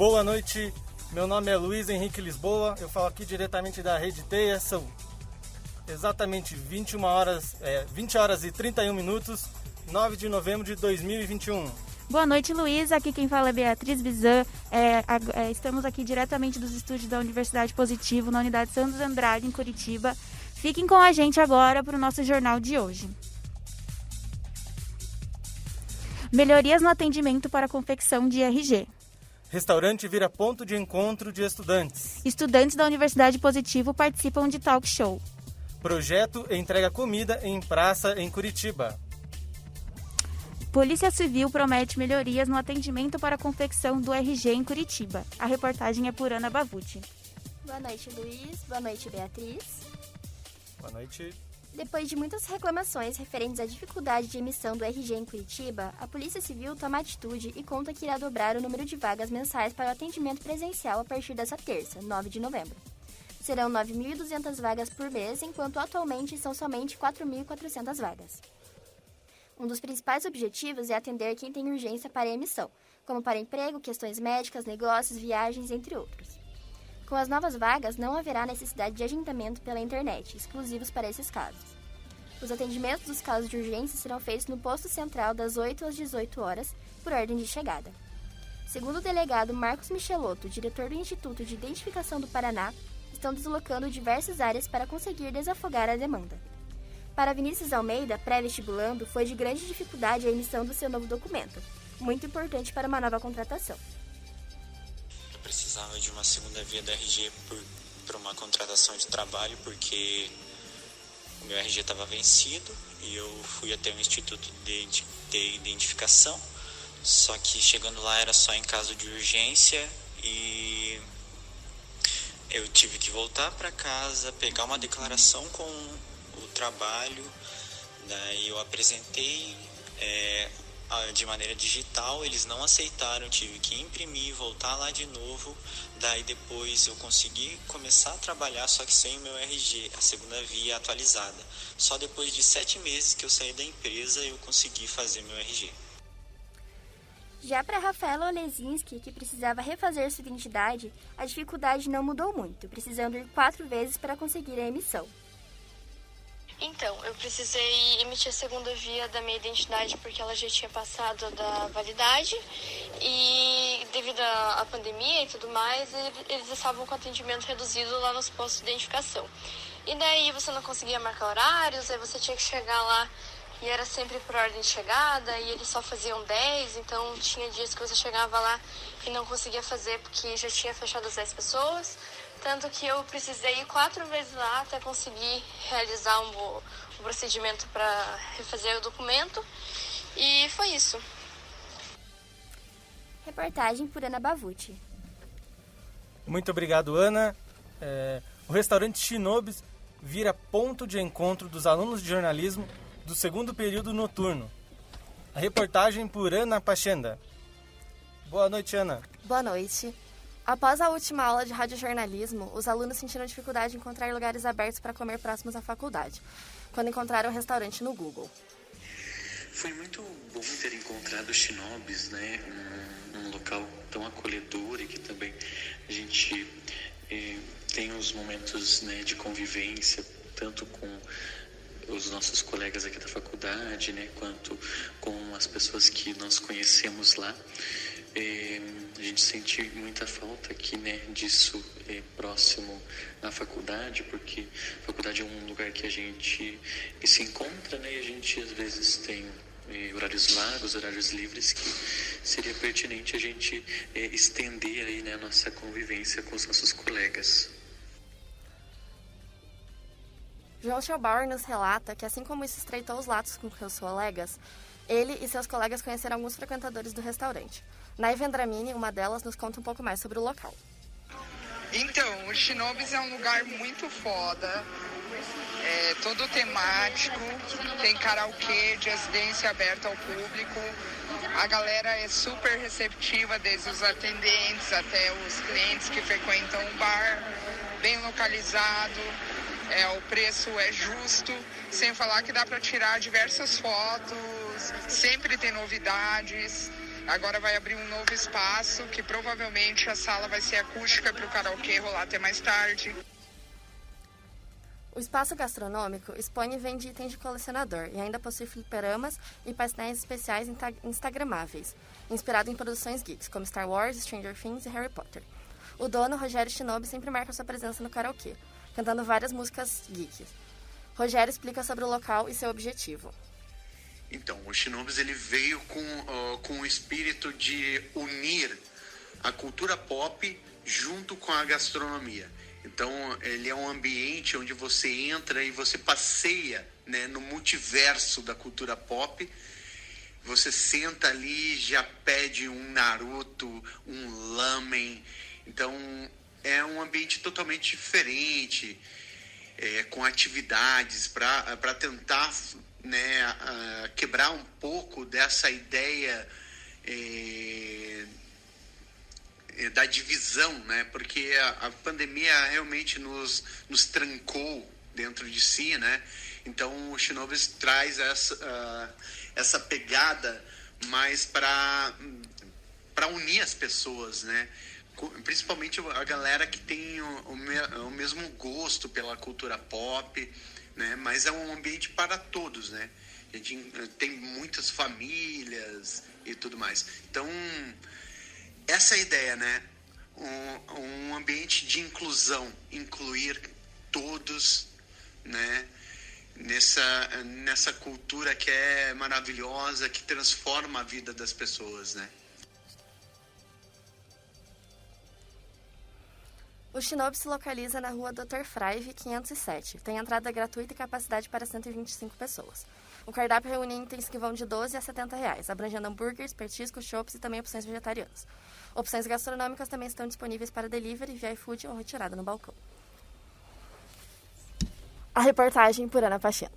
Boa noite, meu nome é Luiz Henrique Lisboa, eu falo aqui diretamente da Rede Teia, são exatamente 20 horas e 31 minutos, 9 de novembro de 2021. Boa noite, Luiz, aqui quem fala é Beatriz Bizan, estamos aqui diretamente dos estúdios da Universidade Positivo, na unidade Santos Andrade, em Curitiba. Fiquem com a gente agora para o nosso jornal de hoje. Melhorias no atendimento para a confecção de RG. Restaurante vira ponto de encontro de estudantes. Estudantes da Universidade Positivo participam de talk show. Projeto entrega comida em praça em Curitiba. Polícia Civil promete melhorias no atendimento para a confecção do RG em Curitiba. A reportagem é por Ana Bavuti. Boa noite, Luiz. Boa noite, Beatriz. Boa noite. Depois de muitas reclamações referentes à dificuldade de emissão do RG em Curitiba, a Polícia Civil toma atitude e conta que irá dobrar o número de vagas mensais para o atendimento presencial a partir dessa terça, 9 de novembro. Serão 9.200 vagas por mês, enquanto atualmente são somente 4.400 vagas. Um dos principais objetivos é atender quem tem urgência para a emissão, como para emprego, questões médicas, negócios, viagens, entre outros. Com as novas vagas, não haverá necessidade de agendamento pela internet, exclusivos para esses casos. Os atendimentos dos casos de urgência serão feitos no posto central das 8 às 18 horas, por ordem de chegada. Segundo o delegado Marcos Michelotto, diretor do Instituto de Identificação do Paraná, estão deslocando diversas áreas para conseguir desafogar a demanda. Para Vinícius Almeida, pré-vestibulando, foi de grande dificuldade a emissão do seu novo documento, muito importante para uma nova contratação. Eu precisava de uma segunda via do RG para uma contratação de trabalho, porque o meu RG estava vencido e eu fui até o Instituto de Identificação, só que chegando lá era só em caso de urgência e eu tive que voltar para casa, pegar uma declaração com o trabalho, daí eu apresentei de maneira digital, eles não aceitaram, tive que imprimir, voltar lá de novo, daí depois eu consegui começar a trabalhar, só que sem o meu RG, a segunda via atualizada. Só depois de 7 meses que eu saí da empresa eu consegui fazer meu RG. Já para Rafaela Olezinski, que precisava refazer sua identidade, a dificuldade não mudou muito, precisando ir 4 vezes para conseguir a emissão. Então, eu precisei emitir a segunda via da minha identidade porque ela já tinha passado da validade e devido à pandemia e tudo mais, eles estavam com atendimento reduzido lá nos postos de identificação. E daí você não conseguia marcar horários, aí você tinha que chegar lá e era sempre por ordem de chegada e eles só faziam 10, então tinha dias que você chegava lá e não conseguia fazer porque já tinha fechado as 10 pessoas. Tanto que eu precisei ir 4 vezes lá até conseguir realizar um procedimento para refazer o documento. E foi isso. Reportagem por Ana Bavuti. Muito obrigado, Ana. O restaurante Shinobis vira ponto de encontro dos alunos de jornalismo do segundo período noturno. A reportagem por Ana Pachenda. Boa noite, Ana. Boa noite. Após a última aula de radiojornalismo, os alunos sentiram dificuldade em encontrar lugares abertos para comer próximos à faculdade, quando encontraram um restaurante no Google. Foi muito bom ter encontrado o Shinobis, né? Um local tão acolhedor e que também a gente tem os momentos, né, de convivência, tanto com os nossos colegas aqui da faculdade, né, quanto com as pessoas que nós conhecemos lá. A gente sente muita falta aqui, né, disso próximo à faculdade, porque a faculdade é um lugar que a gente se encontra, né, e a gente às vezes tem horários vagos, horários livres, que seria pertinente a gente estender aí, né, a nossa convivência com os nossos colegas. João Schaubauer nos relata que, assim como isso estreitou os laços com seus colegas, ele e seus colegas conheceram alguns frequentadores do restaurante. Nay Vendramini, uma delas, nos conta um pouco mais sobre o local. Então, o Shinobis é um lugar muito foda, todo temático, tem karaokê, jazz dance aberto ao público. A galera é super receptiva, desde os atendentes até os clientes que frequentam o bar, bem localizado. O preço é justo, sem falar que dá para tirar diversas fotos, sempre tem novidades. Agora vai abrir um novo espaço, que provavelmente a sala vai ser acústica para o karaokê rolar até mais tarde. O espaço gastronômico expõe e vende itens de colecionador e ainda possui fliperamas e painéis especiais instagramáveis, inspirado em produções geeks, como Star Wars, Stranger Things e Harry Potter. O dono, Rogério Shinobi, sempre marca sua presença no karaokê, cantando várias músicas geeks. Rogério explica sobre o local e seu objetivo. Então, o Shinobis ele veio com o espírito de unir a cultura pop junto com a gastronomia. Então, ele é um ambiente onde você entra e você passeia, né, no multiverso da cultura pop. Você senta ali e já pede um Naruto, um lamen. Então, é um ambiente totalmente diferente, com atividades para tentar, né, quebrar um pouco dessa ideia da divisão, né? Porque a pandemia realmente nos trancou dentro de si, né? Então o Shinobis traz essa pegada mais para unir as pessoas, né? Principalmente a galera que tem o mesmo gosto pela cultura pop, né? Mas é um ambiente para todos, né? A gente tem muitas famílias e tudo mais. Então, essa é a ideia, né? Um ambiente de inclusão, incluir todos, né? Nessa cultura que é maravilhosa, que transforma a vida das pessoas, né? O Shinobi se localiza na rua Dr. Fraive, 507. Tem entrada gratuita e capacidade para 125 pessoas. O cardápio reúne itens que vão de R$12 a R$70, abrangendo hambúrgueres, petiscos, chopps e também opções vegetarianas. Opções gastronômicas também estão disponíveis para delivery, via iFood ou retirada no balcão. A reportagem por Ana Pachenda.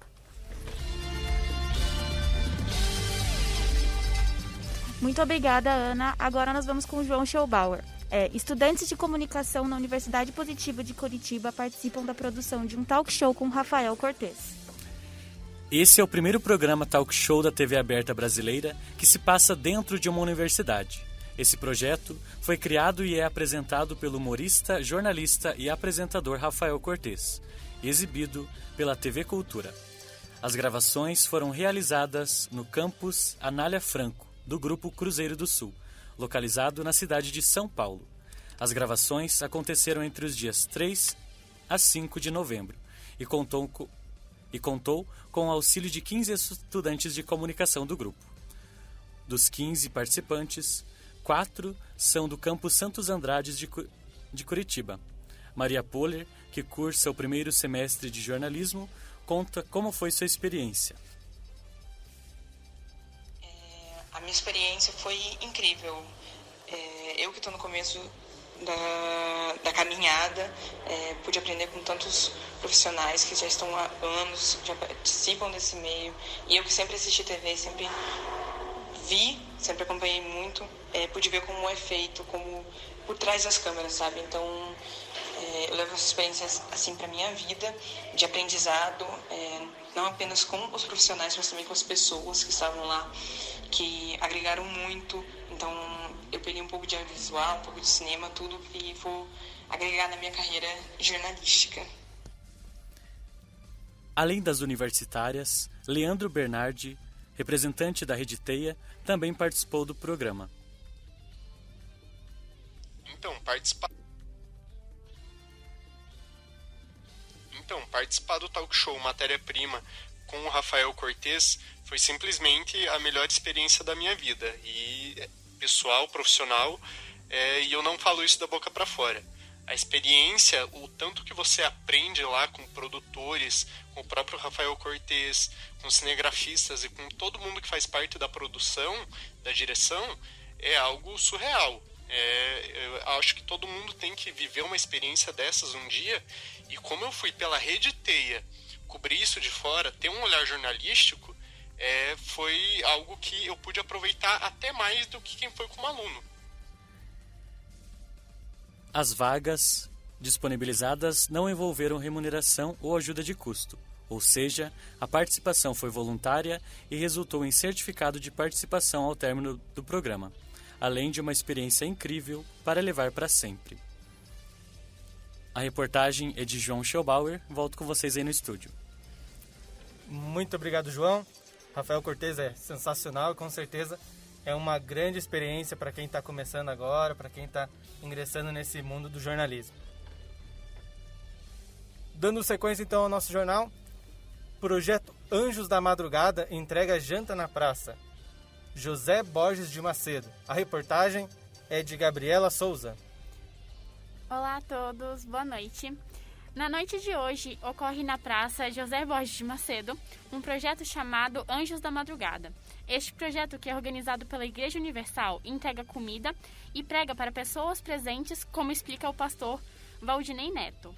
Muito obrigada, Ana. Agora nós vamos com o João Schellbauer. Estudantes de comunicação na Universidade Positiva de Curitiba participam da produção de um talk show com Rafael Cortez. Esse é o primeiro programa talk show da TV aberta brasileira que se passa dentro de uma universidade. Esse projeto foi criado e é apresentado pelo humorista, jornalista e apresentador Rafael Cortez, e exibido pela TV Cultura. As gravações foram realizadas no campus Anália Franco, do Grupo Cruzeiro do Sul, localizado na cidade de São Paulo. As gravações aconteceram entre os dias 3 a 5 de novembro e contou com o auxílio de 15 estudantes de comunicação do grupo. Dos 15 participantes, 4 são do campus Santos Andrades de Curitiba. Maria Poller, que cursa o primeiro semestre de jornalismo, conta como foi sua experiência. A minha experiência foi incrível. Eu que estou no começo da caminhada, pude aprender com tantos profissionais que já estão há anos, já participam desse meio. E eu que sempre assisti TV, sempre vi, sempre acompanhei muito, pude ver como é feito, como por trás das câmeras, sabe? Então, eu levo essa experiência assim para minha vida, de aprendizado, não apenas com os profissionais, mas também com as pessoas que estavam lá, que agregaram muito. Então, eu peguei um pouco de audiovisual, um pouco de cinema, tudo, e vou agregar na minha carreira jornalística. Além das universitárias, Leandro Bernardi, representante da Rede Teia, também participou do programa. Então, participar do talk show Matéria-Prima com o Rafael Cortez foi simplesmente a melhor experiência da minha vida, e pessoal, profissional, e eu não falo isso da boca para fora. A experiência, o tanto que você aprende lá com produtores, com o próprio Rafael Cortez, com cinegrafistas e com todo mundo que faz parte da produção, da direção, é algo surreal. Eu acho que todo mundo tem que viver uma experiência dessas um dia, e como eu fui pela Rede Teia cobrir isso de fora, ter um olhar jornalístico, foi algo que eu pude aproveitar até mais do que quem foi como aluno. As vagas disponibilizadas não envolveram remuneração ou ajuda de custo. ou seja, a participação foi voluntária e resultou em certificado de participação ao término do programa, além de uma experiência incrível para levar para sempre. A reportagem é de João Schellbauer. Volto com vocês aí no estúdio. Muito obrigado, João. Rafael Cortez é sensacional, com certeza é uma grande experiência para quem está começando agora, para quem está ingressando nesse mundo do jornalismo. Dando sequência então ao nosso jornal, Projeto Anjos da Madrugada entrega janta na praça. José Borges de Macedo. A reportagem é de Gabriela Souza. Olá a todos, boa noite. Na noite de hoje, ocorre na Praça José Borges de Macedo um projeto chamado Anjos da Madrugada. Este projeto, que é organizado pela Igreja Universal, entrega comida e prega para pessoas presentes, como explica o pastor Valdinei Neto.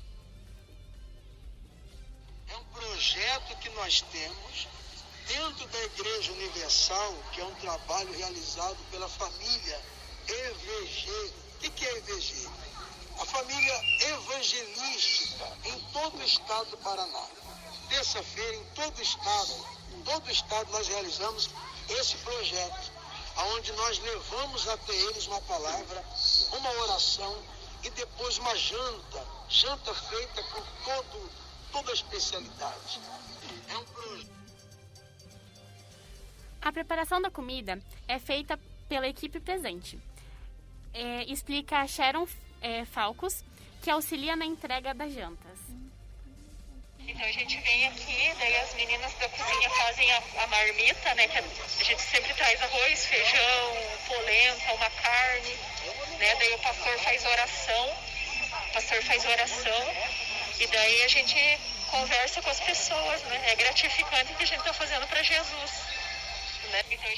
É um projeto que nós temos dentro da Igreja Universal, que é um trabalho realizado pela família EVG. O que é EVG? A família evangelística em todo o estado do Paraná. Terça-feira, em todo o estado nós realizamos esse projeto, onde nós levamos até eles uma palavra, uma oração e depois uma janta feita com toda a especialidade. É um projeto. A preparação da comida é feita pela equipe presente. Explica a Sharon Falcos, que auxilia na entrega das jantas. Então a gente vem aqui, daí as meninas da cozinha fazem a marmita, né? Que a gente sempre traz arroz, feijão, polenta, uma carne, né? Daí o pastor faz oração, e daí a gente conversa com as pessoas, né? É gratificante o que a gente está fazendo para Jesus, né? Então,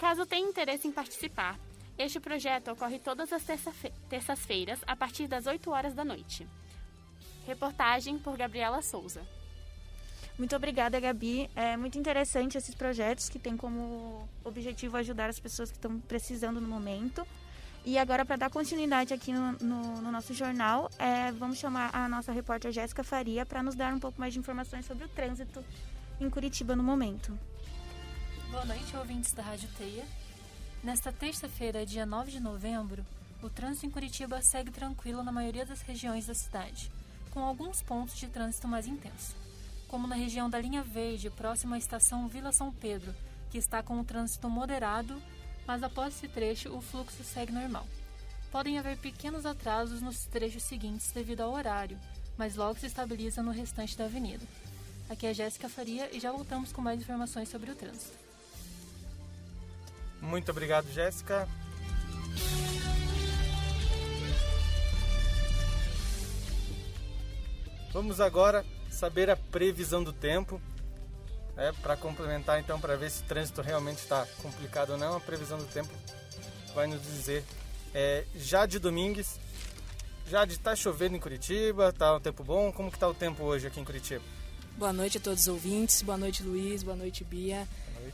Caso tenha interesse em participar, este projeto ocorre todas as terças-feiras, a partir das 8 horas da noite. Reportagem por Gabriela Souza. Muito obrigada, Gabi. É muito interessante esses projetos que têm como objetivo ajudar as pessoas que estão precisando no momento. E agora, para dar continuidade aqui no nosso jornal, vamos chamar a nossa repórter Jéssica Faria para nos dar um pouco mais de informações sobre o trânsito em Curitiba no momento. Boa noite, ouvintes da Rádio Teia. Nesta terça-feira, dia 9 de novembro, o trânsito em Curitiba segue tranquilo na maioria das regiões da cidade, com alguns pontos de trânsito mais intenso, como na região da Linha Verde, próxima à estação Vila São Pedro, que está com o trânsito moderado, mas após esse trecho o fluxo segue normal. Podem haver pequenos atrasos nos trechos seguintes devido ao horário, mas logo se estabiliza no restante da avenida. Aqui é Jéssica Faria e já voltamos com mais informações sobre o trânsito. Muito obrigado, Jéssica. Vamos agora saber a previsão do tempo, para complementar então, para ver se o trânsito realmente está complicado ou não. A previsão do tempo vai nos dizer. Jade Domingues. Jade, está chovendo em Curitiba? Está um tempo bom? Como que está o tempo hoje aqui em Curitiba? Boa noite a todos os ouvintes, boa noite Luiz, boa noite Bia.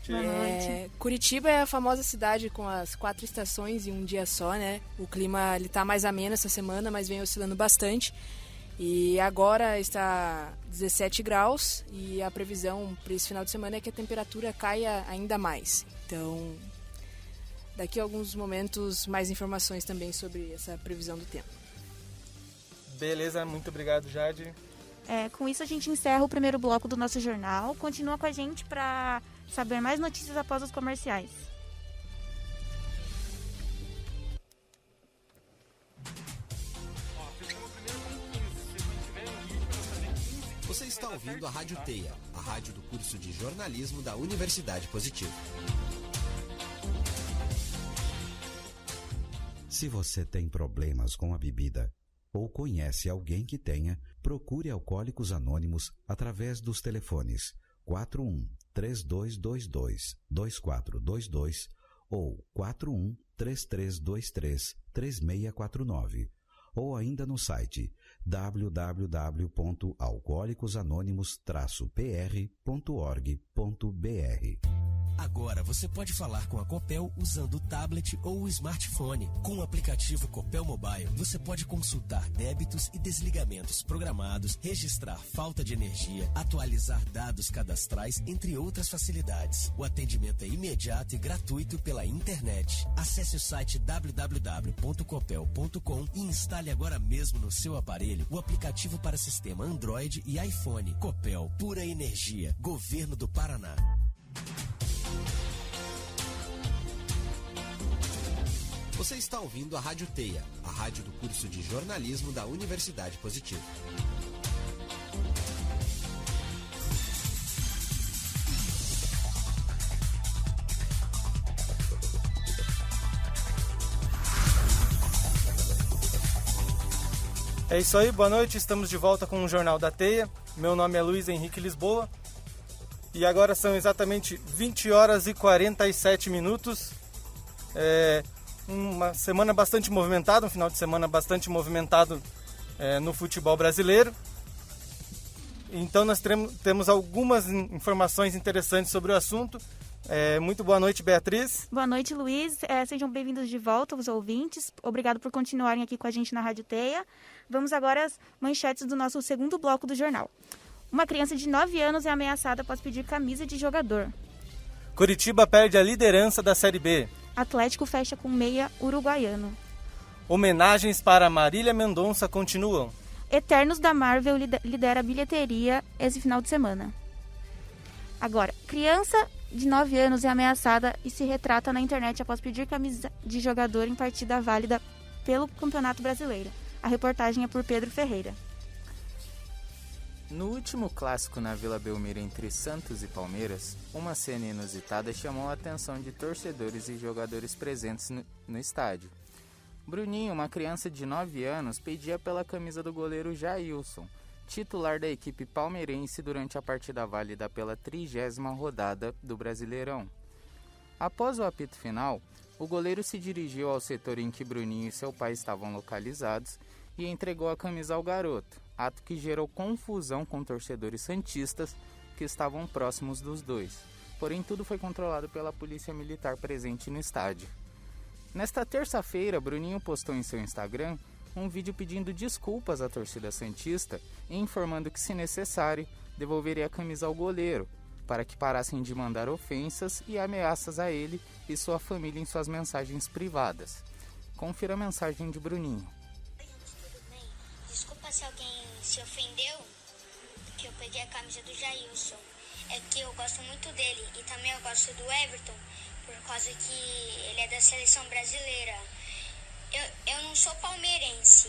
Boa noite. Curitiba é a famosa cidade com as 4 estações em um dia só, né? O clima está mais ameno essa semana, mas vem oscilando bastante. E agora está 17 graus e a previsão para esse final de semana é que a temperatura caia ainda mais. Então, daqui a alguns momentos, mais informações também sobre essa previsão do tempo. Beleza, muito obrigado, Jade. Com isso a gente encerra o primeiro bloco do nosso jornal. Continua com a gente para saber mais notícias após os comerciais. Você está ouvindo a Rádio Teia, a rádio do curso de jornalismo da Universidade Positivo. Se você tem problemas com a bebida ou conhece alguém que tenha, procure Alcoólicos Anônimos através dos telefones 41-3222-2422 ou 41-3323-3649 ou ainda no site www.alcoolicosanonimos-pr.org.br. Agora você pode falar com a Copel usando o tablet ou o smartphone. Com o aplicativo Copel Mobile, você pode consultar débitos e desligamentos programados, registrar falta de energia, atualizar dados cadastrais, entre outras facilidades. O atendimento é imediato e gratuito pela internet. Acesse o site www.copel.com e instale agora mesmo no seu aparelho o aplicativo para sistema Android e iPhone. Copel, pura energia. Governo do Paraná. Você está ouvindo a Rádio Teia, a rádio do curso de jornalismo da Universidade Positivo. É isso aí, boa noite, estamos de volta com o Jornal da Teia. Meu nome é Luiz Henrique Lisboa e agora são exatamente 20 horas e 47 minutos. Uma semana bastante movimentada, um final de semana bastante movimentado no futebol brasileiro. Então nós temos algumas informações interessantes sobre o assunto. Muito boa noite, Beatriz. Boa noite, Luiz. Sejam bem-vindos de volta, os ouvintes. Obrigado por continuarem aqui com a gente na Rádio Teia. Vamos agora às manchetes do nosso segundo bloco do jornal. Uma criança de 9 anos é ameaçada após pedir camisa de jogador. Coritiba perde a liderança da Série B. Atlético fecha com meia uruguaiano. Homenagens para Marília Mendonça continuam. Eternos da Marvel lidera a bilheteria esse final de semana. Agora, criança de 9 anos é ameaçada e se retrata na internet após pedir camisa de jogador em partida válida pelo Campeonato Brasileiro. A reportagem é por Pedro Ferreira. No último clássico na Vila Belmiro entre Santos e Palmeiras, uma cena inusitada chamou a atenção de torcedores e jogadores presentes no estádio. Bruninho, uma criança de 9 anos, pedia pela camisa do goleiro Jailson, titular da equipe palmeirense durante a partida válida pela 30ª rodada do Brasileirão. Após o apito final, o goleiro se dirigiu ao setor em que Bruninho e seu pai estavam localizados e entregou a camisa ao garoto, ato que gerou confusão com torcedores santistas que estavam próximos dos dois. Porém, tudo foi controlado pela polícia militar presente no estádio. Nesta terça-feira, Bruninho postou em seu Instagram um vídeo pedindo desculpas à torcida santista e informando que, se necessário, devolveria a camisa ao goleiro, para que parassem de mandar ofensas e ameaças a ele e sua família em suas mensagens privadas. Confira a mensagem de Bruninho. Desculpa se alguém se ofendeu, que eu peguei a camisa do Jailson. É que eu gosto muito dele e também eu gosto do Everton, por causa que ele é da seleção brasileira. Eu não sou palmeirense,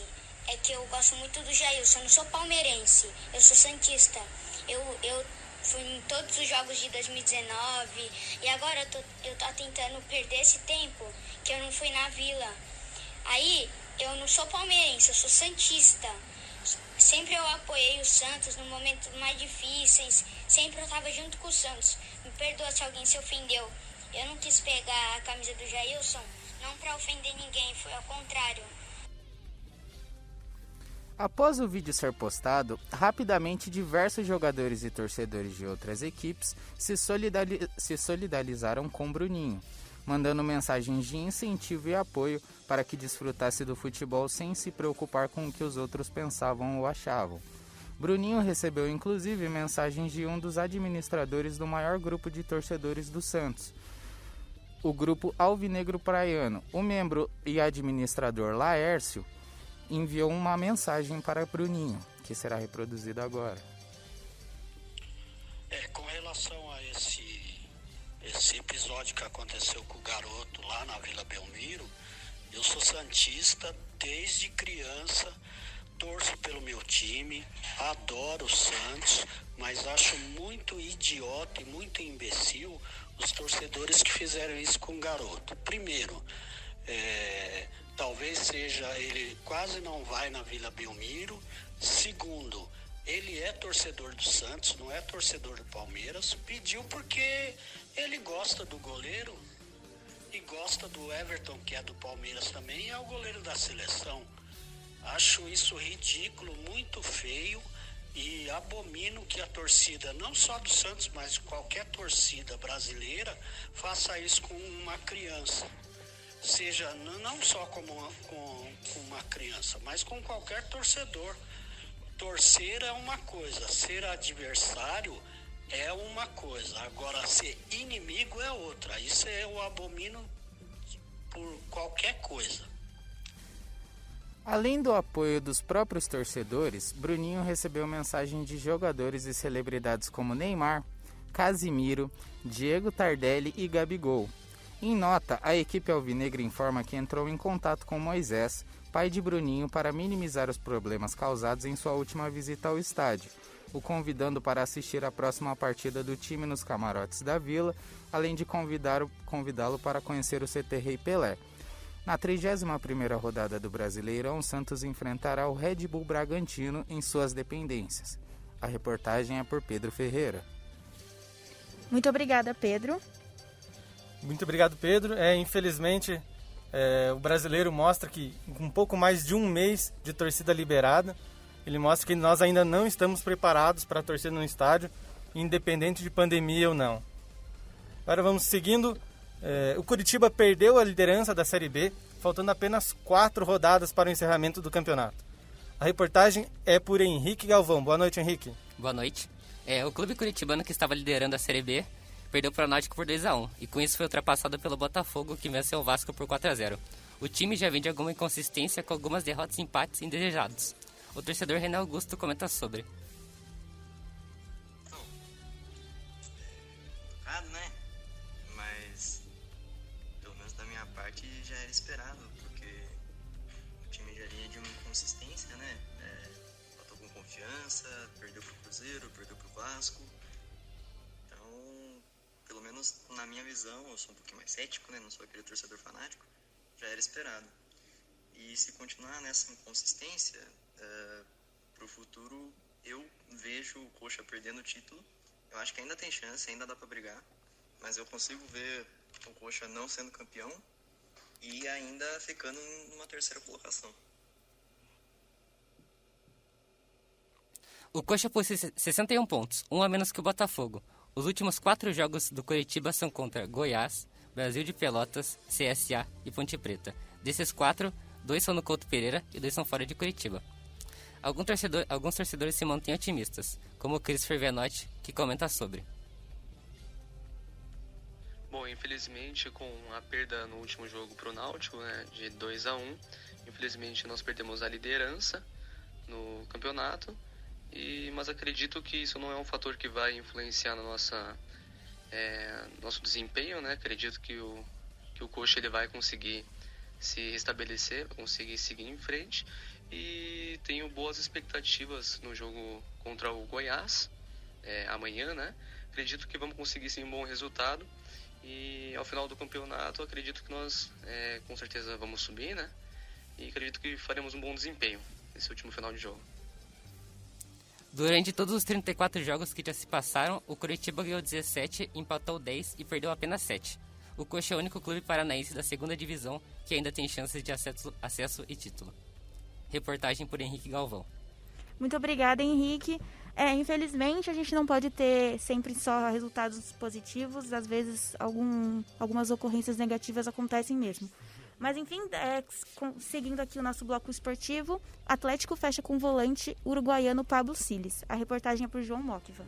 é que eu gosto muito do Jailson, eu não sou palmeirense, eu sou santista. Eu fui em todos os jogos de 2019 e agora eu tô tentando perder esse tempo que eu não fui na Vila. Aí, eu não sou palmeirense, eu sou santista. Sempre eu apoiei o Santos no momentos mais difíceis, sempre eu estava junto com o Santos. Me perdoa se alguém se ofendeu. Eu não quis pegar a camisa do Jailson, não para ofender ninguém, foi ao contrário. Após o vídeo ser postado, rapidamente diversos jogadores e torcedores de outras equipes se solidarizaram com Bruninho, mandando mensagens de incentivo e apoio para que desfrutasse do futebol sem se preocupar com o que os outros pensavam ou achavam. Bruninho recebeu inclusive mensagens de um dos administradores do maior grupo de torcedores do Santos, o grupo Alvinegro Praiano. O membro e administrador Laércio enviou uma mensagem para Bruninho, que será reproduzida agora. Com relação a esse episódio que aconteceu com o garoto lá na Vila Belmiro, eu sou santista desde criança, torço pelo meu time, adoro o Santos, mas acho muito idiota e muito imbecil os torcedores que fizeram isso com o garoto. Primeiro, talvez seja, ele quase não vai na Vila Belmiro. Segundo, ele é torcedor do Santos, não é torcedor do Palmeiras. Pediu porque ele gosta do goleiro e gosta do Everton, que é do Palmeiras também, e é o goleiro da seleção. Acho isso ridículo, muito feio, e abomino que a torcida, não só do Santos, mas qualquer torcida brasileira, faça isso com uma criança. Seja não só com uma criança, mas com qualquer torcedor. Torcer é uma coisa, ser adversário é uma coisa, agora ser inimigo é outra. Isso é o abomino por qualquer coisa. Além do apoio dos próprios torcedores, Bruninho recebeu mensagem de jogadores e celebridades como Neymar, Casimiro, Diego Tardelli e Gabigol. Em nota, a equipe alvinegra informa que entrou em contato com Moisés, pai de Bruninho, para minimizar os problemas causados em sua última visita ao estádio, o convidando para assistir a próxima partida do time nos camarotes da Vila, além de convidá-lo para conhecer o CT Rei Pelé. Na 31ª rodada do Brasileirão, o Santos enfrentará o Red Bull Bragantino em suas dependências. A reportagem é por Pedro Ferreira. Muito obrigada, Pedro. Muito obrigado, Pedro. Infelizmente, o brasileiro mostra que com um pouco mais de um mês de torcida liberada, ele mostra que nós ainda não estamos preparados para torcer no estádio, independente de pandemia ou não. Agora vamos seguindo. O Curitiba perdeu a liderança da Série B, faltando apenas 4 rodadas para o encerramento do campeonato. A reportagem é por Henrique Galvão. Boa noite, Henrique. Boa noite. O clube curitibano, que estava liderando a Série B, perdeu para o Náutico por 2-1, e com isso foi ultrapassado pelo Botafogo, que venceu o Vasco por 4-0. O time já vem de alguma inconsistência, com algumas derrotas e empates indesejados. O torcedor René Augusto comenta sobre. Né? Mas, pelo menos da minha parte, já era esperado, porque o time já vinha de uma inconsistência, né? Faltou com confiança, perdeu pro Cruzeiro, perdeu pro Vasco. Então, pelo menos na minha visão, eu sou um pouquinho mais cético, né? Não sou aquele torcedor fanático, já era esperado. E se continuar nessa inconsistência, pro futuro, eu vejo o Coxa perdendo o título. Eu acho que ainda tem chance, ainda dá para brigar, mas eu consigo ver o Coxa não sendo campeão e ainda ficando numa terceira colocação. O Coxa possui 61 pontos, um a menos que o Botafogo. Os últimos 4 jogos do Curitiba são contra Goiás, Brasil de Pelotas, CSA e Ponte Preta. Desses 4, 2 são no Couto Pereira e 2 são fora de Curitiba. Alguns torcedores se mantêm otimistas, como o Cris Fervenotti, que comenta sobre. Bom, infelizmente, com a perda no último jogo para o Náutico, né, de 2-1, infelizmente nós perdemos a liderança no campeonato, mas acredito que isso não é um fator que vai influenciar no nosso desempenho, né? Acredito que o Coxa ele vai conseguir se restabelecer, conseguir seguir em frente. E tenho boas expectativas no jogo contra o Goiás, amanhã, né? Acredito que vamos conseguir sim um bom resultado. E ao final do campeonato, acredito que nós com certeza vamos subir, né? E acredito que faremos um bom desempenho nesse último final de jogo. Durante todos os 34 jogos que já se passaram, o Curitiba ganhou 17, empatou 10 e perdeu apenas 7. O Coxa é o único clube paranaense da 2ª divisão que ainda tem chances de acesso e título. Reportagem por Henrique Galvão. Muito obrigada, Henrique. Infelizmente, a gente não pode ter sempre só resultados positivos. Às vezes, algumas ocorrências negativas acontecem mesmo. Mas, enfim, seguindo aqui o nosso bloco esportivo, Atlético fecha com o volante uruguaiano Pablo Siles. A reportagem é por João Mockiva.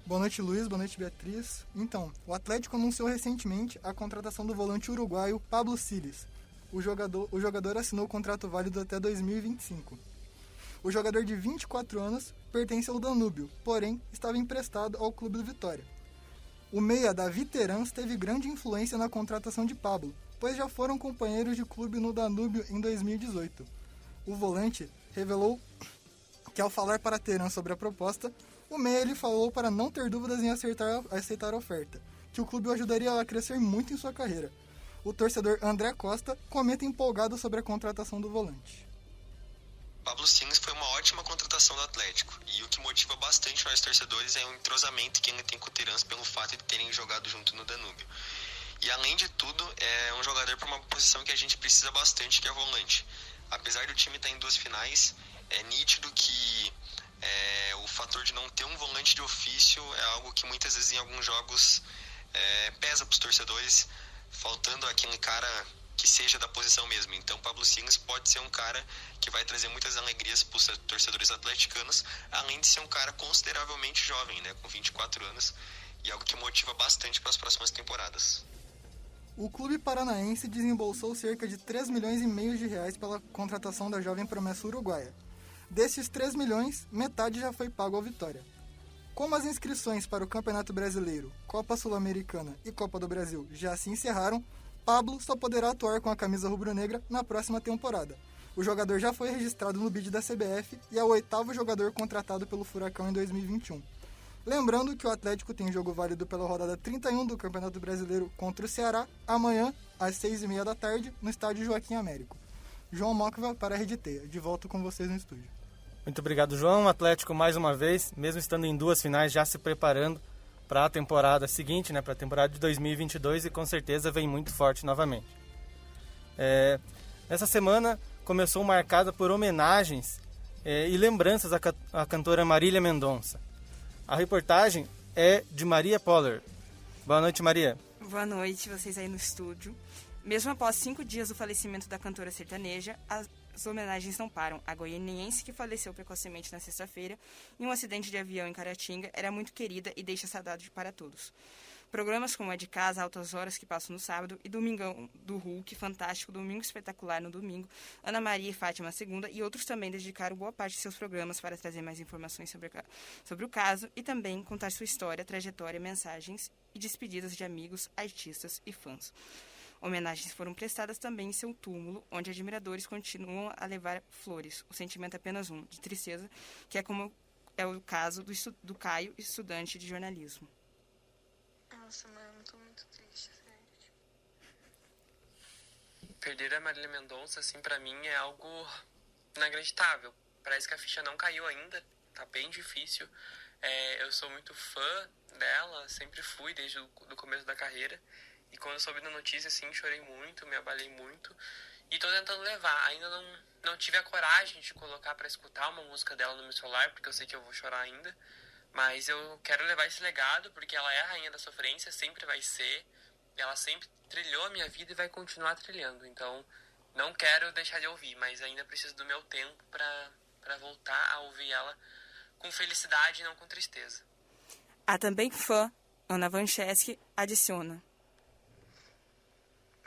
Boa noite, Luiz. Boa noite, Beatriz. Então, o Atlético anunciou recentemente a contratação do volante uruguaio Pablo Siles. O jogador assinou o contrato válido até 2025. O jogador de 24 anos pertence ao Danúbio, porém estava emprestado ao Clube do Vitória. O meia Davi Terans teve grande influência na contratação de Pablo, pois já foram companheiros de clube no Danúbio em 2018. O volante revelou que, ao falar para Terans sobre a proposta, o meia lhe falou para não ter dúvidas em aceitar a oferta, que o clube o ajudaria a crescer muito em sua carreira. O torcedor André Costa comenta empolgado sobre a contratação do volante. Pablo Siles foi uma ótima contratação do Atlético, e o que motiva bastante nós torcedores é o entrosamento que ele tem com o Terans pelo fato de terem jogado junto no Danúbio. E além de tudo, é um jogador para uma posição que a gente precisa bastante, que é volante. Apesar do time estar em 2 finais, é nítido que fator de não ter um volante de ofício é algo que muitas vezes em alguns jogos pesa para os torcedores, faltando aquele cara que seja da posição mesmo. Então Pablo Silas pode ser um cara que vai trazer muitas alegrias para os torcedores atleticanos, além de ser um cara consideravelmente jovem, né, com 24 anos, e algo que motiva bastante para as próximas temporadas. O clube paranaense desembolsou cerca de 3,5 milhões de reais pela contratação da jovem promessa uruguaia. Desses 3 milhões, metade já foi pago ao Vitória. Como as inscrições para o Campeonato Brasileiro, Copa Sul-Americana e Copa do Brasil já se encerraram, Pablo só poderá atuar com a camisa rubro-negra na próxima temporada. O jogador já foi registrado no BID da CBF e é o 8º jogador contratado pelo Furacão em 2021. Lembrando que o Atlético tem jogo válido pela rodada 31 do Campeonato Brasileiro contra o Ceará, amanhã, às 6h30 da tarde, no estádio Joaquim Américo. João Mocva para a Rede Teia. De volta com vocês no estúdio. Muito obrigado, João. O Atlético, mais uma vez, mesmo estando em 2 finais, já se preparando para a temporada seguinte, né, para a temporada de 2022, e com certeza vem muito forte novamente. Essa semana começou marcada por homenagens e lembranças à cantora Marília Mendonça. A reportagem é de Maria Poller. Boa noite, Maria. Boa noite, vocês aí no estúdio. Mesmo após 5 dias do falecimento da cantora sertaneja, as homenagens não param. A goianiense, que faleceu precocemente na sexta-feira em um acidente de avião em Caratinga, era muito querida e deixa saudade para todos. Programas como a de Casa, Altas Horas, que passam no sábado, e Domingão do Hulk, Fantástico, Domingo Espetacular no domingo, Ana Maria e Fátima segunda, e outros também dedicaram boa parte de seus programas para trazer mais informações sobre o caso e também contar sua história, trajetória, mensagens e despedidas de amigos, artistas e fãs. Homenagens foram prestadas também em seu túmulo, onde admiradores continuam a levar flores. O sentimento é apenas um, de tristeza, que é como é o caso do Caio, estudante de jornalismo. Nossa, mano, eu tô muito triste, sério. Perder a Marília Mendonça, assim, pra mim é algo inacreditável. Parece que a ficha não caiu ainda, tá bem difícil. Eu sou muito fã dela, sempre fui desde o começo da carreira. E quando eu soube da notícia, assim, chorei muito, me abalei muito. E tô tentando levar. Ainda não tive a coragem de colocar pra escutar uma música dela no meu celular, porque eu sei que eu vou chorar ainda. Mas eu quero levar esse legado, porque ela é a rainha da sofrência, sempre vai ser. Ela sempre trilhou a minha vida e vai continuar trilhando. Então, não quero deixar de ouvir, mas ainda preciso do meu tempo pra voltar a ouvir ela com felicidade e não com tristeza. A também fã, Ana Vancheski, adiciona.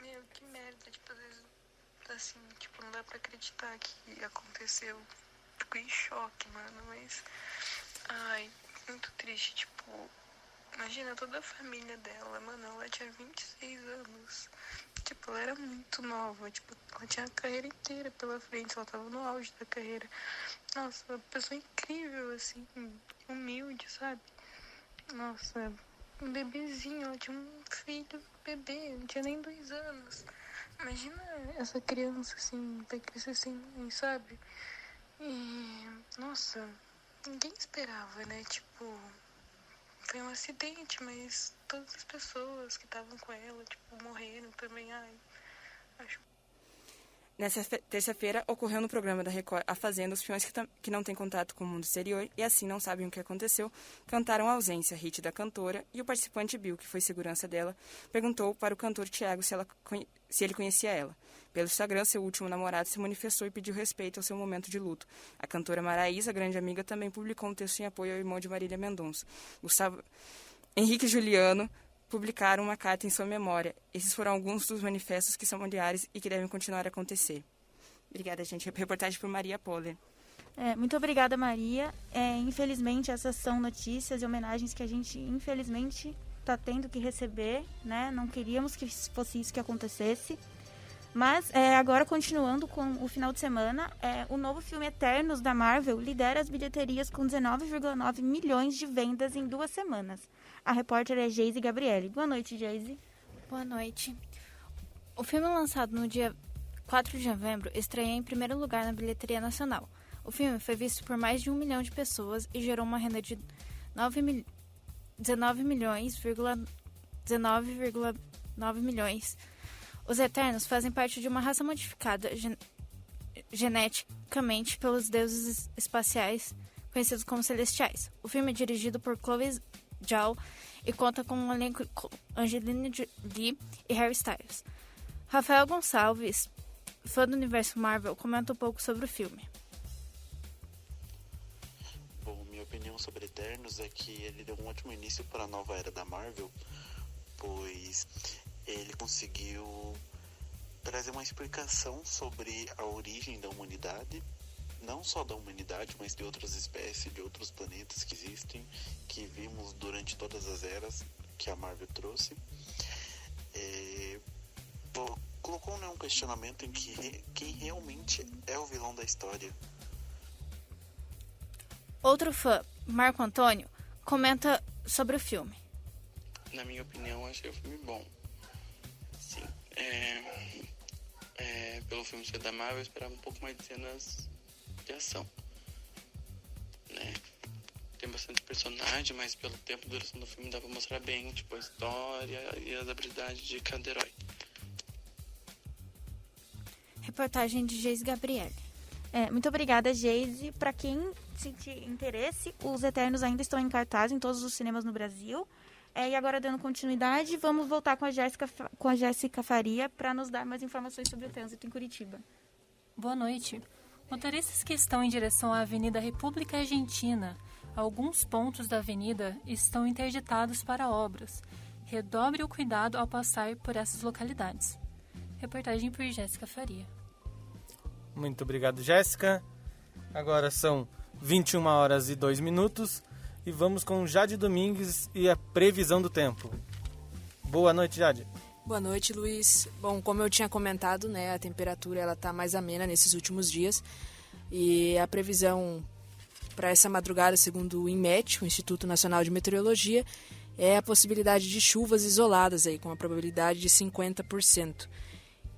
Meu, que merda, tipo, às vezes, assim, tipo, não dá pra acreditar que aconteceu. Fico em choque, mano, mas... Ai, muito triste, tipo... Imagina toda a família dela, mano, ela tinha 26 anos. Tipo, ela era muito nova, tipo, ela tinha a carreira inteira pela frente, ela tava no auge da carreira. Nossa, uma pessoa incrível, assim, humilde, sabe? Nossa, um bebezinho, ela tinha um filho, bebê, não tinha nem 2 anos. Imagina essa criança, assim, vai crescer sem mãe, sabe? E, nossa, ninguém esperava, né, tipo... Foi um acidente, mas todas as pessoas que estavam com ela, tipo, morreram também. Ai, acho... Nessa terça-feira, ocorreu no programa da Record A Fazenda, os peões que não têm contato com o mundo exterior e assim não sabem o que aconteceu, cantaram a ausência, hit da cantora, e o participante Bill, que foi segurança dela, perguntou para o cantor Thiago se ele conhecia ela. Pelo Instagram, seu último namorado se manifestou e pediu respeito ao seu momento de luto. A cantora Maraísa, grande amiga, também publicou um texto em apoio ao irmão de Marília Mendonça. Gustavo Henrique e Juliano publicaram uma carta em sua memória. Esses foram alguns dos manifestos que são familiares e que devem continuar a acontecer. Obrigada, gente. Reportagem por Maria Poller. Muito obrigada, Maria. Infelizmente, essas são notícias e homenagens que a gente, infelizmente, está tendo que receber, né? Não queríamos que fosse isso que acontecesse. Mas, agora, continuando com o final de semana, o novo filme Eternos, da Marvel, lidera as bilheterias com 19,9 milhões de vendas em 2 semanas. A repórter é Geise Gabriele. Boa noite, Geise. Boa noite. O filme, lançado no dia 4 de novembro, estreia em primeiro lugar na bilheteria nacional. O filme foi visto por mais de 1 milhão de pessoas e gerou uma renda de 19,9 milhões. Os Eternos fazem parte de uma raça modificada geneticamente pelos deuses espaciais, conhecidos como Celestiais. O filme é dirigido por Chloe Zhao e conta com um elenco com Angelina Jolie e Harry Styles. Rafael Gonçalves, fã do universo Marvel, comenta um pouco sobre o filme. Bom, minha opinião sobre Eternos é que ele deu um ótimo início para a nova era da Marvel, pois ele conseguiu trazer uma explicação sobre a origem da humanidade, não só da humanidade, mas de outras espécies, de outros planetas que existem, que vimos durante todas as eras que a Marvel trouxe. Colocou um questionamento em que quem realmente é o vilão da história. Outro fã, Marco Antônio, comenta sobre o filme. Na minha opinião, achei o filme bom. Sim, pelo filme ser da Marvel, eu esperava um pouco mais de cenas de ação, né? Tem bastante personagem, mas pelo tempo de duração do filme dá pra mostrar bem, tipo, a história e as habilidades de cada herói. Reportagem de Geise Gabriele. Muito obrigada, Geise. Para quem sentir interesse, os Eternos ainda estão em cartaz em todos os cinemas no Brasil. E agora, dando continuidade, vamos voltar com a Jéssica Faria para nos dar mais informações sobre o trânsito em Curitiba. Boa noite. Motoristas que estão em direção à Avenida República Argentina, alguns pontos da avenida estão interditados para obras. Redobre o cuidado ao passar por essas localidades. Reportagem por Jéssica Faria. Muito obrigado, Jéssica. Agora são 21h02 e vamos com Jade Domingues e a previsão do tempo. Boa noite, Jade. Boa noite, Luiz. Bom, como eu tinha comentado, né, a temperatura ela tá mais amena nesses últimos dias e a previsão para essa madrugada, segundo o INMET, o Instituto Nacional de Meteorologia, é a possibilidade de chuvas isoladas aí, com a probabilidade de 50%.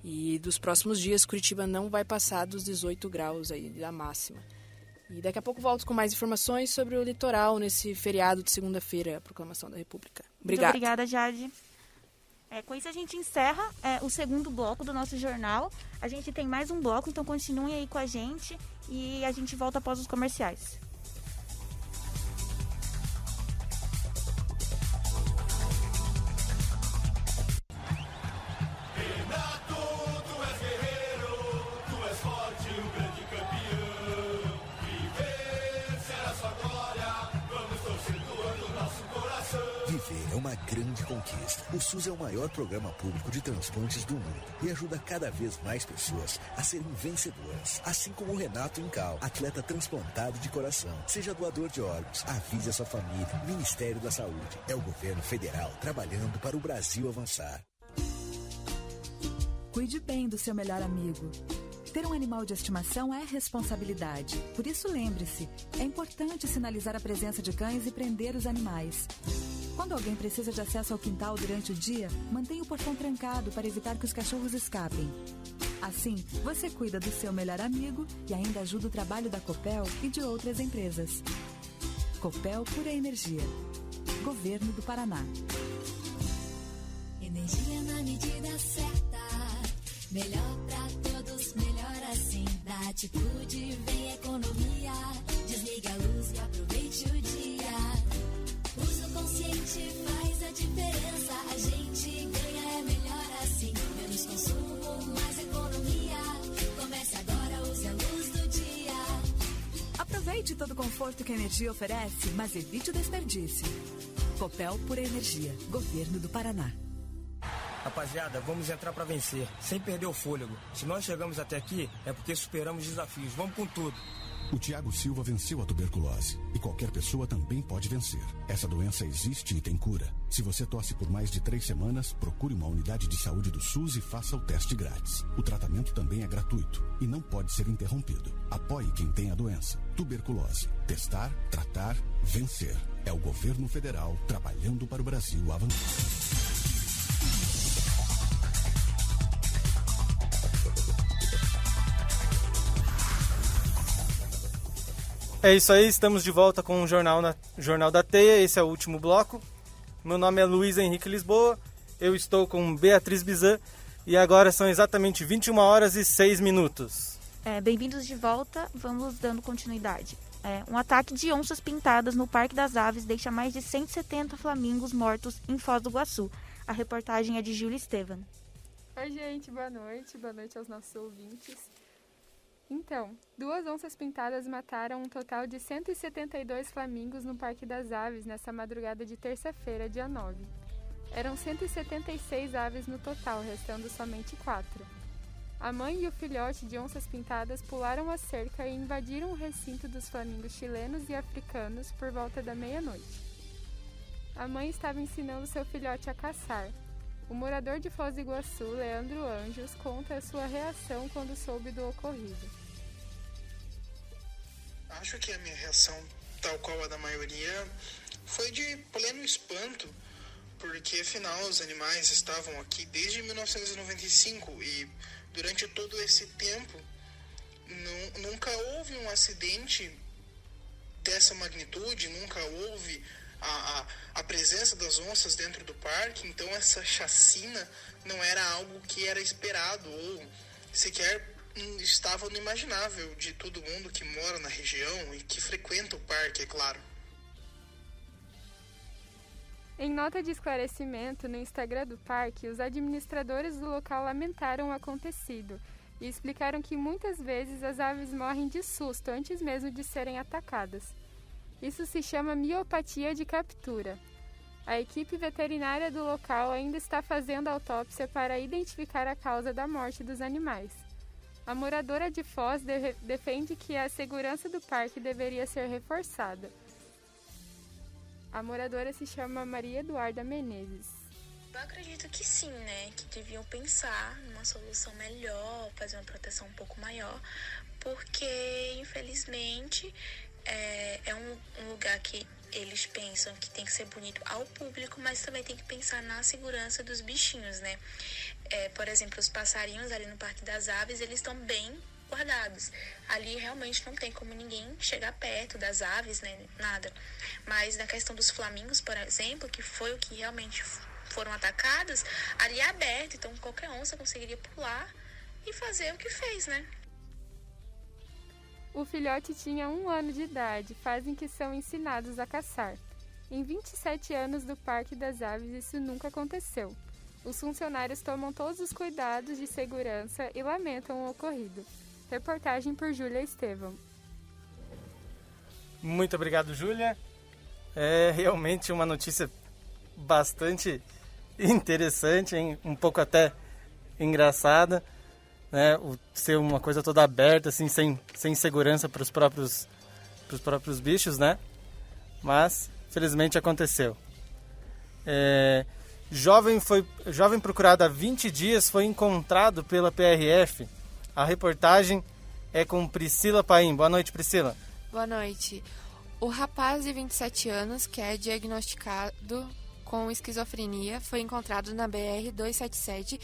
E dos próximos dias, Curitiba não vai passar dos 18 graus aí da máxima. E daqui a pouco volto com mais informações sobre o litoral nesse feriado de segunda-feira, a Proclamação da República. Obrigada. Muito obrigada, Jade. Com isso a gente encerra o segundo bloco do nosso jornal. A gente tem mais um bloco, então continuem aí com a gente e a gente volta após os comerciais. Viver é uma grande conquista. O SUS é o maior programa público de transplantes do mundo e ajuda cada vez mais pessoas a serem vencedoras. Assim como o Renato Incal, atleta transplantado de coração. Seja doador de órgãos, avise a sua família. Ministério da Saúde. É o governo federal trabalhando para o Brasil avançar. Cuide bem do seu melhor amigo. Ter um animal de estimação é responsabilidade. Por isso, lembre-se, é importante sinalizar a presença de cães e prender os animais. Quando alguém precisa de acesso ao quintal durante o dia, mantenha o portão trancado para evitar que os cachorros escapem. Assim, você cuida do seu melhor amigo e ainda ajuda o trabalho da Copel e de outras empresas. Copel Pura Energia. Governo do Paraná. Energia na medida certa. Melhor pra todos, melhor assim. Da atitude vem economia. Desliga a luz e aproveite o dia. Uso consciente faz a diferença. A gente ganha, é melhor assim. Menos consumo, mais economia. Comece agora, use a luz do dia. Aproveite todo o conforto que a energia oferece, mas evite o desperdício. Copel Pura Energia. Governo do Paraná. Rapaziada, vamos entrar pra vencer, sem perder o fôlego. Se nós chegamos até aqui, é porque superamos desafios. Vamos com tudo. O Thiago Silva venceu a tuberculose. E qualquer pessoa também pode vencer. Essa doença existe e tem cura. Se você tosse por mais de 3 semanas, procure uma unidade de saúde do SUS e faça o teste grátis. O tratamento também é gratuito e não pode ser interrompido. Apoie quem tem a doença. Tuberculose. Testar, tratar, vencer. É o governo federal trabalhando para o Brasil avançar. É isso aí, estamos de volta com o Jornal da Teia, esse é o último bloco. Meu nome é Luiz Henrique Lisboa, eu estou com Beatriz Bizan e agora são exatamente 21h06. Bem-vindos de volta, vamos dando continuidade. Um ataque de onças pintadas no Parque das Aves deixa mais de 170 flamingos mortos em Foz do Iguaçu. A reportagem é de Júlia Estevan. Oi, gente, boa noite aos nossos ouvintes. Então, 2 onças pintadas mataram um total de 172 flamingos no Parque das Aves nessa madrugada de terça-feira, dia 9. Eram 176 aves no total, restando somente 4. A mãe e o filhote de onças pintadas pularam a cerca e invadiram o recinto dos flamingos chilenos e africanos por volta da meia-noite. A mãe estava ensinando seu filhote a caçar. O morador de Foz do Iguaçu, Leandro Anjos, conta a sua reação quando soube do ocorrido. Acho que a minha reação, tal qual a da maioria, foi de pleno espanto, porque afinal os animais estavam aqui desde 1995 e durante todo esse tempo nunca houve um acidente dessa magnitude, nunca houve a presença das onças dentro do parque, então essa chacina não era algo que era esperado ou sequer estava no imaginável de todo mundo que mora na região e que frequenta o parque, é claro. Em nota de esclarecimento no Instagram do parque, os administradores do local lamentaram o acontecido e explicaram que muitas vezes as aves morrem de susto antes mesmo de serem atacadas. Isso se chama miopatia de captura. A equipe veterinária do local ainda está fazendo autópsia para identificar a causa da morte dos animais. A moradora de Foz defende que a segurança do parque deveria ser reforçada. A moradora se chama Maria Eduarda Menezes. Eu acredito que sim, né? Que deviam pensar numa solução melhor, fazer uma proteção um pouco maior, porque, infelizmente, é um lugar que eles pensam que tem que ser bonito ao público, mas também tem que pensar na segurança dos bichinhos, né? Por exemplo, os passarinhos ali no Parque das Aves, eles estão bem guardados. Ali realmente não tem como ninguém chegar perto das aves, né? Nada. Mas na questão dos flamingos, por exemplo, que foi o que realmente foram atacados, ali é aberto, então qualquer onça conseguiria pular e fazer o que fez, né? O filhote tinha 1 ano de idade, fazem que são ensinados a caçar. Em 27 anos do Parque das Aves, isso nunca aconteceu. Os funcionários tomam todos os cuidados de segurança e lamentam o ocorrido. Reportagem por Júlia Estevam. Muito obrigado, Júlia. É realmente uma notícia bastante interessante, hein? Um pouco até engraçada, né? Ser uma coisa toda aberta, assim, sem segurança para os próprios bichos, né? Mas, felizmente, aconteceu. Jovem procurado há 20 dias foi encontrado pela PRF. A reportagem é com Priscila Paim. Boa noite, Priscila. Boa noite. O rapaz de 27 anos, que é diagnosticado com esquizofrenia, foi encontrado na BR-277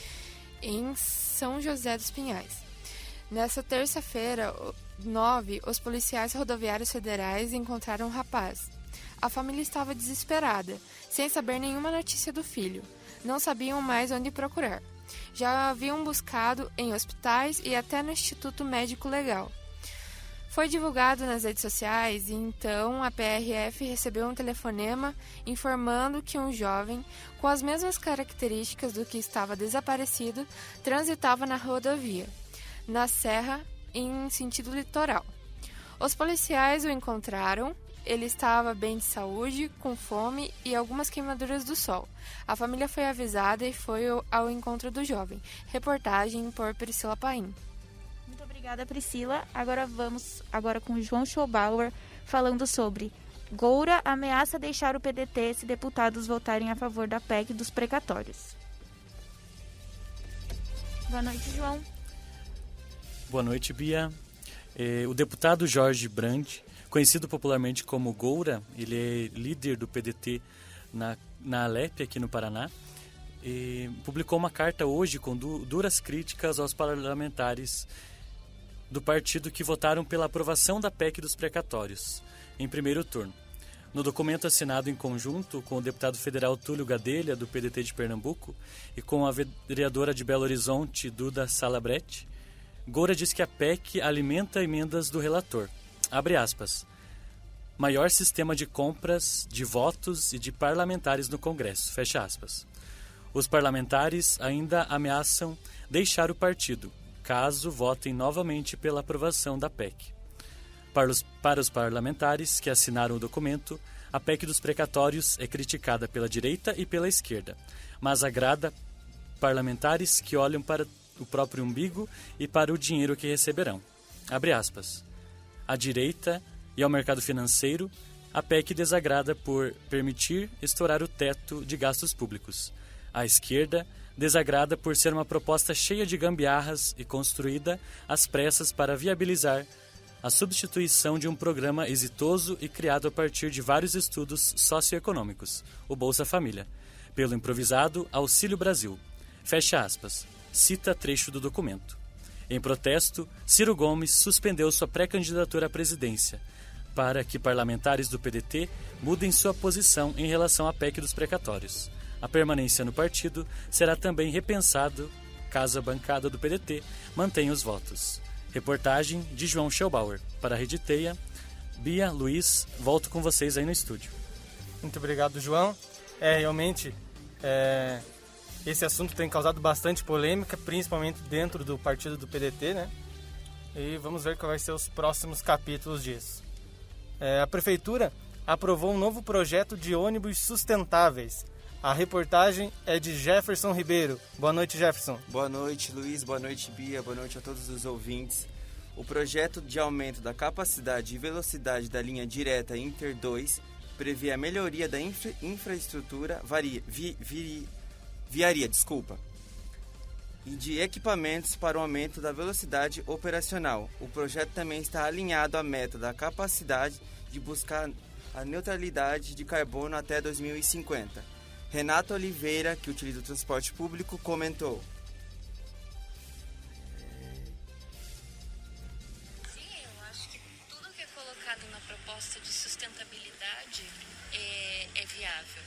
em São José dos Pinhais. Nessa terça-feira, 9, os policiais rodoviários federais encontraram o rapaz. A família estava desesperada, sem saber nenhuma notícia do filho. Não sabiam mais onde procurar. Já haviam buscado em hospitais e até no Instituto Médico Legal. Foi divulgado nas redes sociais e então a PRF recebeu um telefonema informando que um jovem com as mesmas características do que estava desaparecido transitava na rodovia, na Serra, em sentido litoral. Os policiais o encontraram. Ele estava bem de saúde, com fome e algumas queimaduras do sol. A família foi avisada e foi ao encontro do jovem. Reportagem por Priscila Paim. Muito obrigada, Priscila. Agora vamos com o João Schobauer falando sobre Goura ameaça deixar o PDT se deputados votarem a favor da PEC dos precatórios. Boa noite, João. Boa noite, Bia. O deputado Jorge Brandi, conhecido popularmente como Goura, ele é líder do PDT na Alep, aqui no Paraná, publicou uma carta hoje com duras críticas aos parlamentares do partido que votaram pela aprovação da PEC dos precatórios, em primeiro turno. No documento assinado em conjunto com o deputado federal Túlio Gadelha, do PDT de Pernambuco, e com a vereadora de Belo Horizonte, Duda Salabretti, Goura diz que a PEC alimenta emendas do relator. Abre aspas. maior sistema de compras de votos e de parlamentares no Congresso, fecha aspas. Os parlamentares ainda ameaçam deixar o partido, caso votem novamente pela aprovação da PEC. Para os parlamentares que assinaram o documento, a PEC dos precatórios é criticada pela direita e pela esquerda, mas agrada parlamentares que olham para o próprio umbigo e para o dinheiro que receberão. Abre aspas. À direita e ao mercado financeiro, a PEC desagrada por permitir estourar o teto de gastos públicos. À esquerda, desagrada por ser uma proposta cheia de gambiarras e construída às pressas para viabilizar a substituição de um programa exitoso e criado a partir de vários estudos socioeconômicos, o Bolsa Família, pelo improvisado Auxílio Brasil. Fecha aspas. Cita trecho do documento. Em protesto, Ciro Gomes suspendeu sua pré-candidatura à presidência para que parlamentares do PDT mudem sua posição em relação à PEC dos precatórios. A permanência no partido será também repensado caso a bancada do PDT mantenha os votos. Reportagem de João Schelbauer. Para a Rede Teia, Bia, Luiz, volto com vocês aí no estúdio. Muito obrigado, João. Realmente, esse assunto tem causado bastante polêmica, principalmente dentro do partido do PDT, né? E vamos ver qual vai ser os próximos capítulos disso. A Prefeitura aprovou um novo projeto de ônibus sustentáveis. A reportagem é de Jefferson Ribeiro. Boa noite, Jefferson. Boa noite, Luiz. Boa noite, Bia. Boa noite a todos os ouvintes. O projeto de aumento da capacidade e velocidade da linha direta Inter 2 prevê a melhoria da infraestrutura viária, e de equipamentos para o aumento da velocidade operacional. O projeto também está alinhado à meta da capacidade de buscar a neutralidade de carbono até 2050. Renato Oliveira, que utiliza o transporte público, comentou. Sim, eu acho que tudo que é colocado na proposta de sustentabilidade é viável.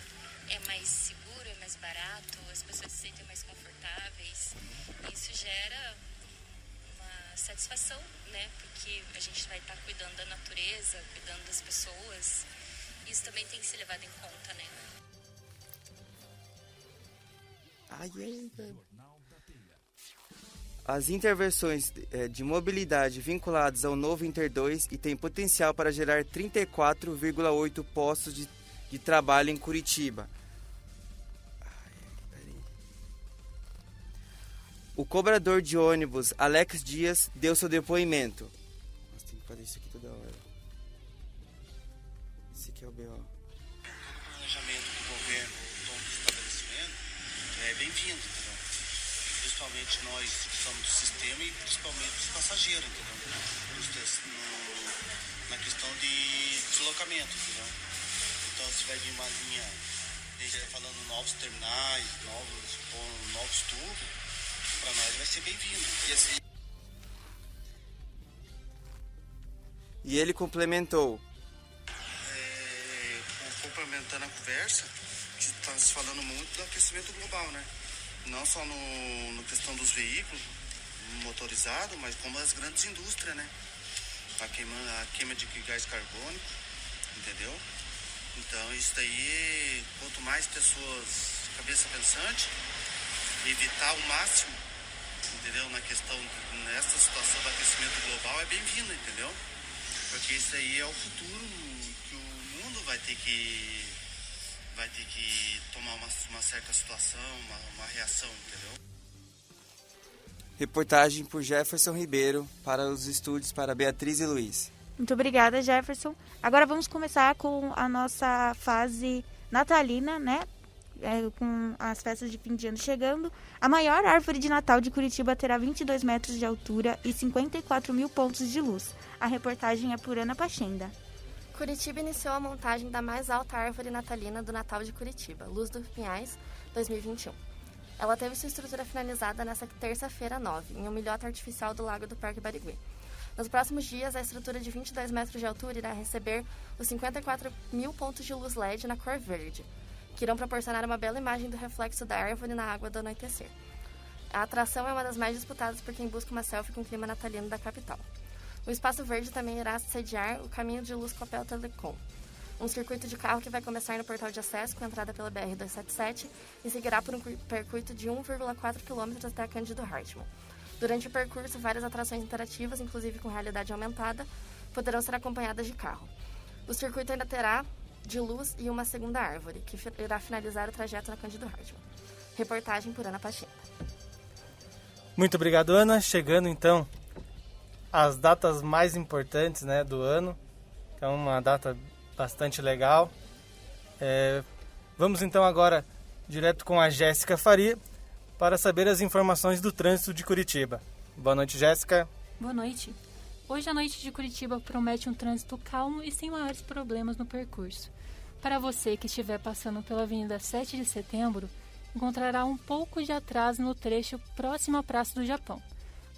É mais seguro, é mais barato, as pessoas se sentem mais confortáveis. Isso gera uma satisfação, né? Porque a gente vai estar cuidando da natureza, cuidando das pessoas. Isso também tem que ser levado em conta, né? As intervenções de mobilidade vinculadas ao novo Inter 2 e tem potencial para gerar 34,8 postos de trabalho em Curitiba. O cobrador de ônibus Alex Dias deu seu depoimento. Nossa, tem que fazer isso aqui toda hora. Esse aqui é o BO. O planejamento do governo, o dono do estabelecimento, é bem-vindo, entendeu? Principalmente nós que somos do sistema e principalmente os passageiros, entendeu? Na questão de deslocamento, entendeu? Então, se vai vir uma linha, a gente está falando novos terminais, novos tubos, para nós vai ser bem-vindo. E ele complementou. Complementando a conversa, que está se falando muito do aquecimento global, né? Não só na questão dos veículos motorizados, mas como as grandes indústrias, né? A queima de gás carbônico, entendeu? Então isso daí, quanto mais pessoas, cabeça pensante, evitar ao máximo, entendeu? Nessa situação do aquecimento global é bem-vindo, entendeu? Porque isso aí é o futuro que o mundo vai ter que tomar uma certa situação, uma reação, entendeu? Reportagem por Jefferson Ribeiro para os estúdios para Beatriz e Luiz. Muito obrigada, Jefferson. Agora vamos começar com a nossa fase natalina, né? Com as festas de fim de ano chegando. A maior árvore de Natal de Curitiba terá 22 metros de altura e 54 mil pontos de luz. A reportagem é por Ana Pachenda. Curitiba iniciou a montagem da mais alta árvore natalina do Natal de Curitiba, Luz dos Pinhais 2021. Ela teve sua estrutura finalizada nesta terça-feira 9, em uma ilhota artificial do Lago do Parque Barigui. Nos próximos dias, a estrutura de 22 metros de altura irá receber os 54 mil pontos de luz LED na cor verde, que irão proporcionar uma bela imagem do reflexo da árvore na água do anoitecer. A atração é uma das mais disputadas por quem busca uma selfie com o clima natalino da capital. O Espaço Verde também irá sediar o Caminho de Luz Copel Telecom, um circuito de carro que vai começar no portal de acesso com entrada pela BR-277 e seguirá por um percurso de 1,4 km até Cândido Hartmann. Durante o percurso, várias atrações interativas, inclusive com realidade aumentada, poderão ser acompanhadas de carro. O circuito ainda terá de luz e uma segunda árvore, que irá finalizar o trajeto na Cândido Hartmann. Reportagem por Ana Pachinda. Muito obrigado, Ana. Chegando, então, às datas mais importantes, né, do ano. É uma data bastante legal. Vamos, então, agora direto com a Jéssica Faria para saber as informações do trânsito de Curitiba. Boa noite, Jéssica. Boa noite. Hoje a noite de Curitiba promete um trânsito calmo e sem maiores problemas no percurso. Para você que estiver passando pela Avenida 7 de Setembro, encontrará um pouco de atraso no trecho próximo à Praça do Japão,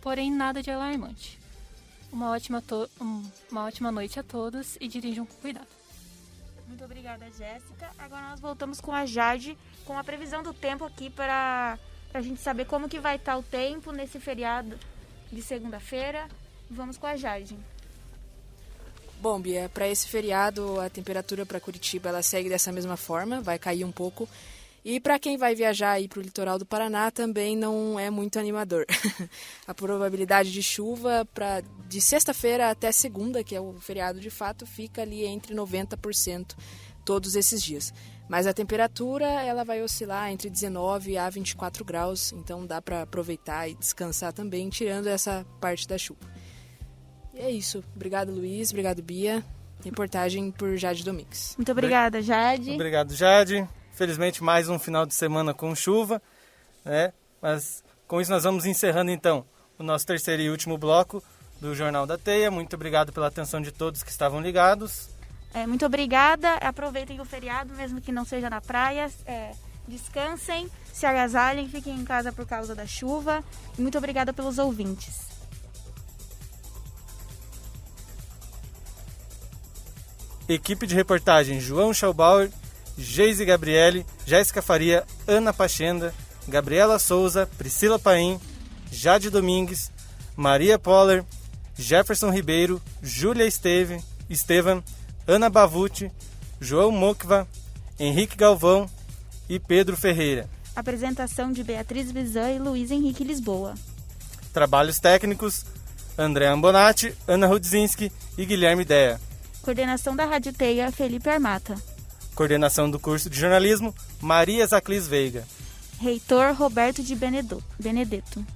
porém nada de alarmante. Uma ótima noite a todos e dirijam com cuidado. Muito obrigada, Jéssica. Agora nós voltamos com a Jade, com a previsão do tempo aqui para a gente saber como que vai estar o tempo nesse feriado de segunda-feira. Vamos com a Jade. Bom, Bia, para esse feriado a temperatura para Curitiba ela segue dessa mesma forma, vai cair um pouco. E para quem vai viajar aí para o litoral do Paraná também não é muito animador. A probabilidade de chuva de sexta-feira até segunda, que é o feriado de fato, fica ali entre 90% todos esses dias. Mas a temperatura ela vai oscilar entre 19 a 24 graus, então dá para aproveitar e descansar também, tirando essa parte da chuva. E é isso. Obrigado, Luiz. Obrigado, Bia. Reportagem por Jade Domingues. Muito obrigada, Jade. Obrigado, Jade. Felizmente, mais um final de semana com chuva, né? Mas com isso nós vamos encerrando, então, o nosso terceiro e último bloco do Jornal da Teia. Muito obrigado pela atenção de todos que estavam ligados. Muito obrigada. Aproveitem o feriado, mesmo que não seja na praia. Descansem, se agasalhem, fiquem em casa por causa da chuva. E muito obrigada pelos ouvintes. Equipe de reportagem: João Schaubauer, Geise Gabriele, Jéssica Faria, Ana Pachenda, Gabriela Souza, Priscila Paim, Jade Domingues, Maria Poller, Jefferson Ribeiro, Júlia Estevam, Ana Bavuti, João Mokva, Henrique Galvão e Pedro Ferreira. Apresentação de Beatriz Bizan e Luiz Henrique Lisboa. Trabalhos técnicos: André Ambonati, Ana Rudzinski e Guilherme Dea. Coordenação da Rádio Teia, Felipe Armata. Coordenação do curso de jornalismo, Maria Zaclis Veiga. Reitor, Roberto de Benedetto.